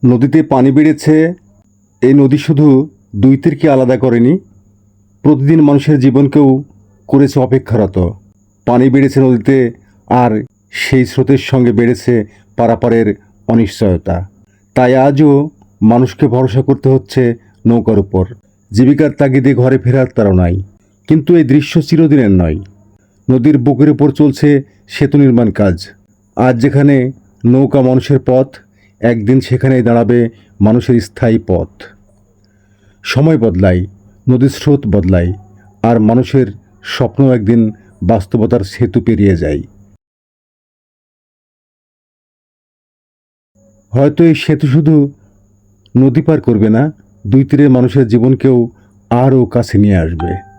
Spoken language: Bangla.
নদীতে পানি বেড়েছে। এই নদী শুধু দুই তীরকে আলাদা করেনি, প্রতিদিন মানুষের জীবনকেও করেছে অপেক্ষারত। পানি বেড়েছে নদীতে, আর সেই স্রোতের সঙ্গে বেড়েছে পারাপারের অনিশ্চয়তা। তাই আজও মানুষকে ভরসা করতে হচ্ছে নৌকার উপর। জীবিকার তাগিদে ঘরে ফেরার তাড়নায়। কিন্তু এই দৃশ্য চিরদিনের নয়। নদীর বুকের উপর চলছে সেতু নির্মাণ কাজ। আজ যেখানে নৌকা মানুষের পথ, একদিন সেখানেই দাঁড়াবে মানুষের স্থায়ী পথ। সময় বদলায়, নদীর স্রোত বদলায়, আর মানুষের স্বপ্ন একদিন বাস্তবতার সেতু পেরিয়ে যায়। হয়তো এই সেতু শুধু নদী পার করবে না, দুই তীরের মানুষের জীবনকেও আরও কাছে নিয়ে আসবে।